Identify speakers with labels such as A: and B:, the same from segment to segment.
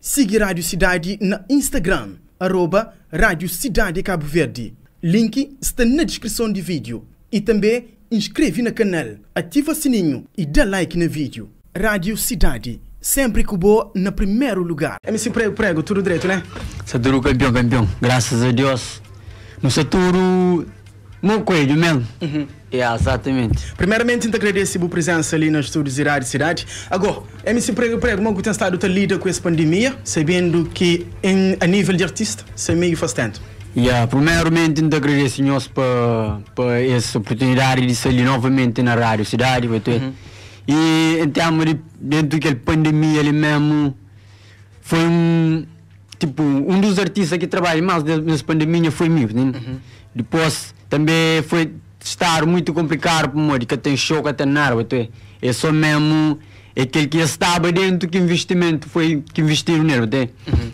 A: Siga Rádio Cidade na Instagram, @Rádio Cidade Cabo Verde. Link está na descrição do vídeo. E também inscreve no canal, ativa o sininho e dá like no vídeo. Rádio Cidade, sempre que boa no primeiro lugar. MC Prego, tudo direito, né?
B: Saturo campeão. Graças a Deus. No Saturo, não coelho mesmo. Exatamente.
A: Primeiramente, então agradeço a sua presença ali nos estúdios de Rádio Cidade. Agora, MC Prego, como tem estado a lidar com essa pandemia, sabendo que a nível de artista, isso é meio bastante.
B: Primeiramente, então agradeço a nós por essa oportunidade de sair novamente na Rádio Cidade. E em termos de dentro daquela pandemia ali mesmo, foi um dos artistas que trabalha mais nessa pandemia foi meu, né? Depois também foi estar muito complicado para mim, que tem show, que tem nada, é só mesmo aquele que estava dentro que investimento foi que investiram nele,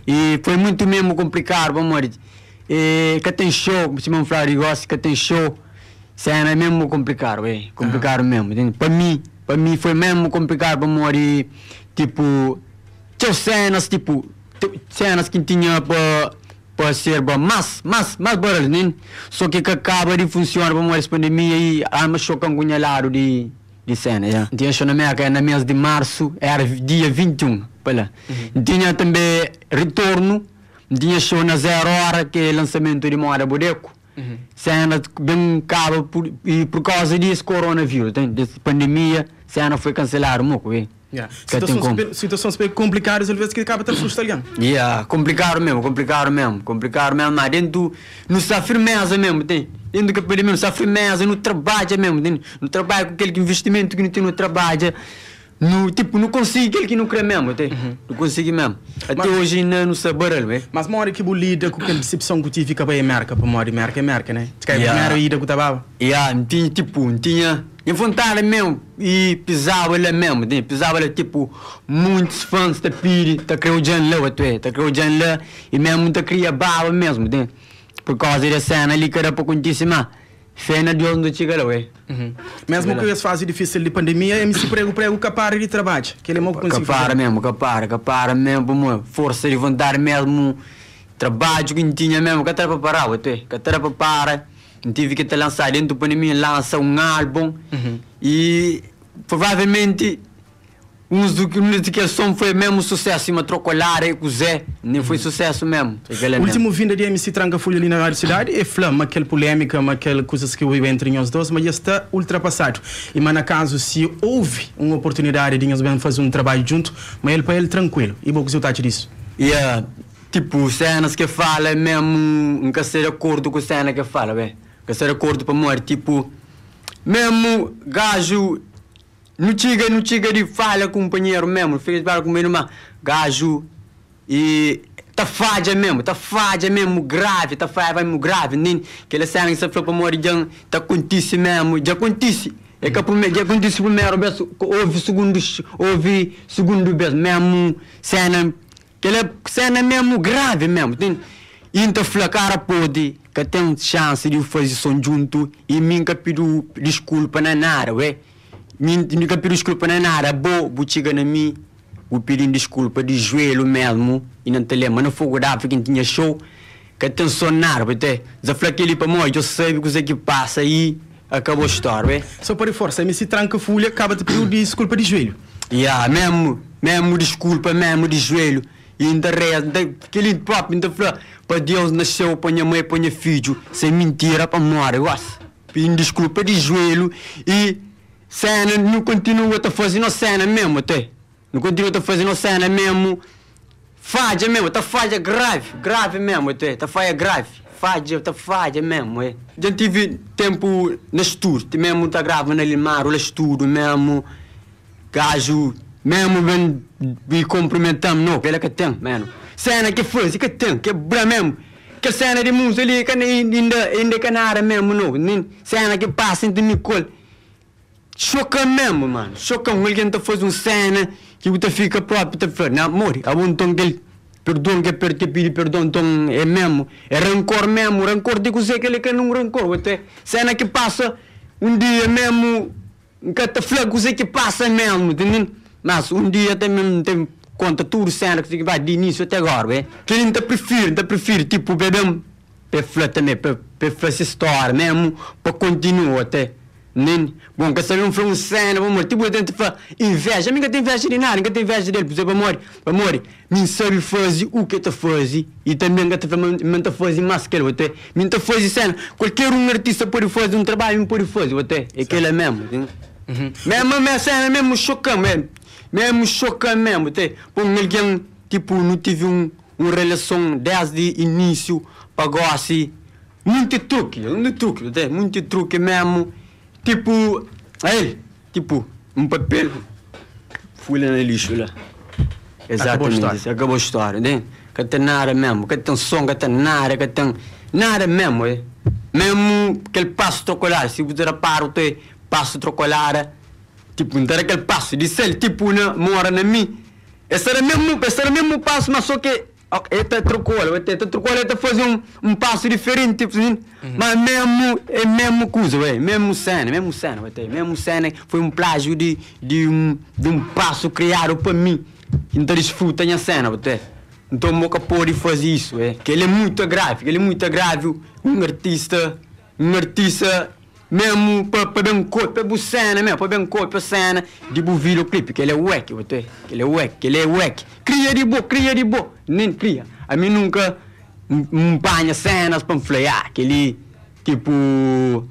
B: e foi muito mesmo complicado para mim, que tem show, se não falar negócio, que tem show, cena é mesmo complicado, complicado mesmo, para mim foi mesmo complicado para mim, tipo, tinha cenas que tinha para ser mais barulho, né? Só que acaba de funcionar para essa pandemia e há uma choque com lado de cena, Tinha show na mês de março, era dia 21, Tinha também retorno, tinha show na 0 hora, que é lançamento de Moda Bodeco. Cena bem acaba por causa disso, coronavírus, dessa pandemia, cena foi cancelada,
A: Situações bem complicadas, às vezes que acaba tendo frustrado.
B: Complicado mesmo, mas dentro não se firmeza mesmo, dentro que pelo menos se firmeza no trabalho mesmo, no trabalho com aquele investimento que não tem no trabalho, não consigo aquele que não crê mesmo, não consigo mesmo. Até hoje não se baralho,
A: Mas uma hora que você lida com aquela decepção que tive para a América, para a América, né? Se calhar a primeira ida que estava.
B: Tinha vontade mesmo e pisava lá mesmo, pisava lá muitos fãs da piri, tá criando lá, e mesmo tá cria baba mesmo, por causa da cena ali que era para acontecer, mas fé Deus não chega lá,
A: Mesmo que essa fase difícil de pandemia, MC Prego capara de trabalho, que ele é muito conseguido.
B: Capara mesmo, força de vontade mesmo, trabalho que tinha mesmo, que era para parar, tive que lançar dentro da pandemia, lança álbum e provavelmente um que som foi mesmo sucesso, uma trocolada com o Zé, nem foi sucesso mesmo.
A: O último vinda de MC Tranca Folha ali na Rádio Cidade é flama, aquela polêmica, aquela coisas que houve entre os dois, mas já está ultrapassado. E mas na caso, se houve uma oportunidade de nós fazer um trabalho junto, mas ele para ele tranquilo. E vou resultado disso.
B: Cenas que fala mesmo, nunca ser de acordo com cena que fala, nunca ser de acordo para morrer, mesmo gajo, não chega de fala companheiro mesmo, fez para com meu gajo, e tá falha mesmo, grave, nem aquela cena que se falou para morrer, já acontece mesmo, já acontece primeiro vez, houve segundo vez mesmo, aquela cena mesmo grave mesmo, então cara pode que tem chance de fazer som junto e mim que pedir desculpa na nada, mim que pedir desculpa na nada, vou chegar na mim, vou pedir desculpa de joelho mesmo e não te lembro, não foi grave que tinha show, que tem sonar, já falei aquele para mim, eu sei o que passa aí, acabou a história,
A: Só para força, MC Tranca Folha acaba de pedir desculpa de joelho.
B: Mesmo desculpa, mesmo de joelho. E ainda aquele próprio, ainda falou, para Deus nasceu, para minha mãe, para meu filho, sem mentira, para morrer, pedindo desculpa de joelho e cena, não continua a fazer cena mesmo, não continua a fazer cena mesmo, falha mesmo, falha grave mesmo, falha grave, falha mesmo, Já tive tempo no estúdio, mesmo gravando ali no estúdio mesmo, gajo, mesmo me cumprimentamos, não, pela que tem, mano. Cena que foi, que tem, que é bra mesmo. Que cena de música ali, que ainda canara mesmo, não. Cena que passa entre Nicole. Choca mesmo, mano. Choca alguém que faz uma cena que você fica próprio, te fala, não, amor, há um tom que perdão, que pede perdão, então é mesmo. É rancor mesmo, rancor de você que ele quer um rancor, cena que passa um dia mesmo, que te fala que você que passa mesmo, entendeu? Mas um dia também tem conta tudo cena que vai de início até agora, que ele não prefere, tipo, bebê, para também, para essa história mesmo, para continuar até. Nem, bom, que sabe um cena, vamos, tipo, eu tento fazer inveja, ninguém tem inveja de nada, ninguém tem inveja dele, por exemplo, amor, me sabe fazer o que te faz, e também que te faz mais que ele, até, me te faz cena, qualquer artista pode fazer um trabalho, pode fazer, até, é aquele é mesmo, mesmo cena, mesmo chocante mesmo, até, por alguém, tipo, não tive uma relação desde início, pagou assim, muito truque, até, muito truque mesmo. Tipo, aí, tipo, um papel, fui lá no lixo lá. Exatamente, acabou a história, né? Que tem nada mesmo, que tem som, que tem nada mesmo, Mesmo aquele passo trocolado, se você repara o teu passo trocolado, tipo, não era aquele passo, disse ele, tipo, mora na mim. Esse era mesmo passo, mas só que ele trocou, ele faz um passo diferente, tipo assim, mas mesmo coisa, mesmo cena, foi um plágio de um passo criado para mim, então desfruta a cena, então eu nunca pode fazer isso, que ele é muito grave, um artista mesmo para bem corpo, para cena mesmo, para bem corpo, para cena, de videoclipe, que ele é wack, ele é wack, cria de boa, nem cria, a mim nunca panha cenas para falar, que ele, tipo,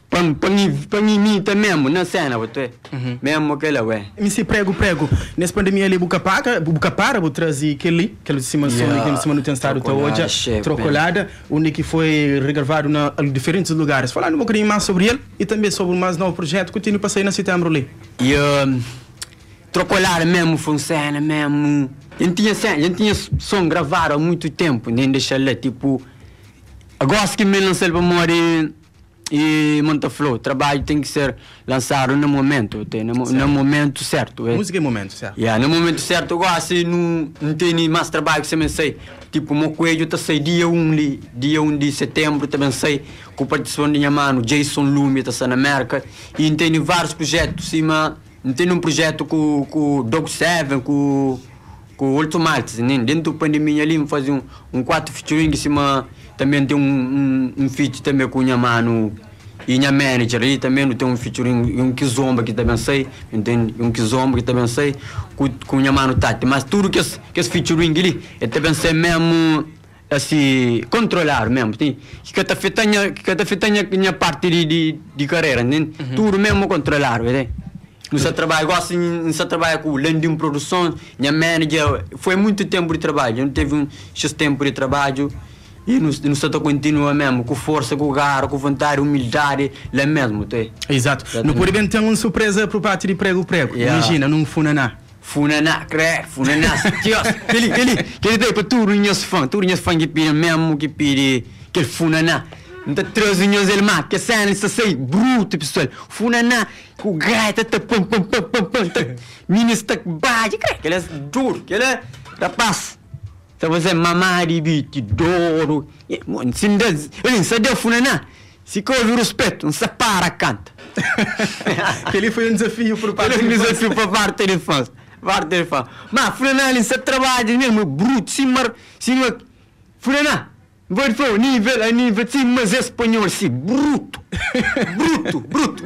B: para imitar mesmo, na cena, mesmo aquele é.
A: Me se prego, nessa pandemia ali, buca para, vou trazer aquele simulação que não tem estado até hoje, trocolada, onde que foi regravado em diferentes lugares. Falando um bocadinho mais sobre ele e também sobre o mais novo projeto, continua para sair na setembro ali.
B: E trocolada mesmo, funciona mesmo. A gente tinha som gravado há muito tempo, nem deixar lá, tipo, agora que me lancei para morrer. E Montaflow, o trabalho tem que ser lançado no momento, no momento certo.
A: Música é momento certo.
B: No momento certo, agora se não tem mais trabalho que você me sei. Tipo, o meu coelho está sai dia 1 de setembro, também sei, com participação de minha mano, Jason Lume, está na América. E tem vários projetos, mas tem um projeto com o Dog Seven, com o Ultimates, dentro da pandemia ali, fazer um 4 featuring, cima. Também tem um feat também com minha mano e minha manager ali também tem um featuring, um Kizomba que também sei, entende? Um Kizomba que também sei, com minha mano Tati. Mas tudo que esse featuring ali, é também sei mesmo, assim, controlar mesmo, que está afetando a minha parte de carreira, entende? Tudo mesmo controlar, entende? Nós trabalhamos com o Landing Produção, minha manager, foi muito tempo de trabalho, não teve X tempo de trabalho. E não está continua mesmo, com força, com garra, com vontade, humildade, lá mesmo,
A: Exato. Não pode bem ter uma surpresa para o parte de prego. Imagina, num funaná, ele tem para tudo os fãs que pedem mesmo, que pedem aquele funaná. Então, 3 anos ele mais, que cena, isso sei, bruto, pessoal. Funaná, com gaita, pum, ministro, bate, que ele é duro, que ele é rapaz. Se você mamar de bicho, duro, se deu funaná, se houve respeito, não se para, canta. Ele foi um desafio por parte de fãs.
B: parte de fãs. Mas funaná, ele se trabalha mesmo, bruto, funaná, vai for nível, sim, mas espanhol, sim, bruto,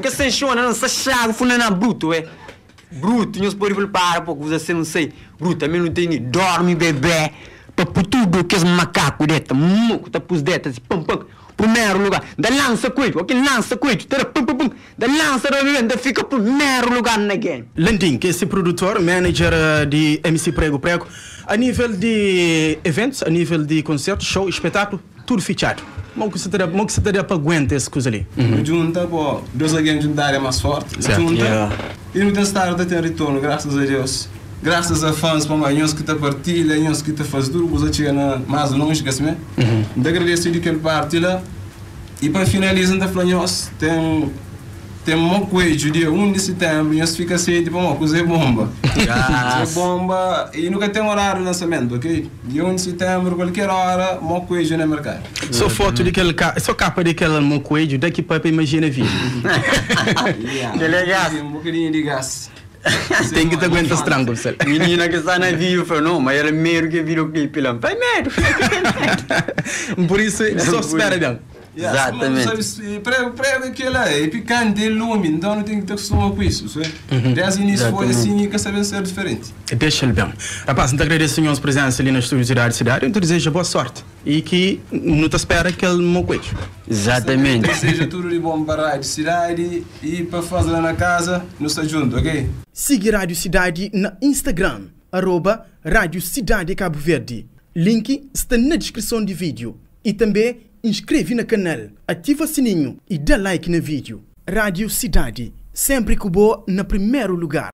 B: que se enxona, não se chega, funaná, bruto, bruto, não se pode preparar, porque você não sei, bruto, também não tem, dorme, bebê. Para tudo que é macaco deta, tá pus deta, assim, pum, primeiro lugar, da lança coelho, da lança da fica primeiro lugar na game.
A: Landing, que é esse produtor, manager de MC Prego, a nível de eventos, a nível de concertos, show, espetáculo, tudo fechado. Como que você teria para aguentar essa coisa ali?
C: Junta, pô, Deus alguém juntar é mais forte, junta, e no testar tem retorno, graças a Deus. Graças a fãs, para nós que te partilha, nós que te faz tudo, você chega mais longe, que assim, de agradecer de aquele partilha. E para finalizar, nós tem uma coisa, dia 1 de setembro, nós fica assim, tipo, uma coisa bomba. Bomba, e nunca tem horário de lançamento, ok? Dia 1 de setembro, qualquer hora, uma coisa no mercado.
A: Só foto daquele só capa daquele mocoelho, daqui para imaginar vídeo.
B: Que legal.
C: Um bocadinho de gás.
A: Tem que te aguentar estranho, pessoal.
B: Menina que está na vídeo falou, não, mas era meio que videoclipe lá. Vai medo.
A: Por isso, só espera bem.
B: Exatamente.
C: Prego aquilo é picante de lume, então não tem que ter acostumado com isso. Desde o início foi assim que saber ser diferente.
A: Deixa ele bem. Rapaz, não te agradeço a presença ali na estúdio Cidade. Eu te desejo boa sorte. E que não te espera que ele não cuide.
B: Exatamente.
C: Desejo tudo de bom para a Rádio Cidade e para fazer lá na casa, não está junto, ok?
A: Siga Rádio Cidade na Instagram, @Rádio Cidade Cabo Verde. Link está na descrição do vídeo. E também inscreve no canal, ativa o sininho e dá like no vídeo. Rádio Cidade, sempre que boa no primeiro lugar.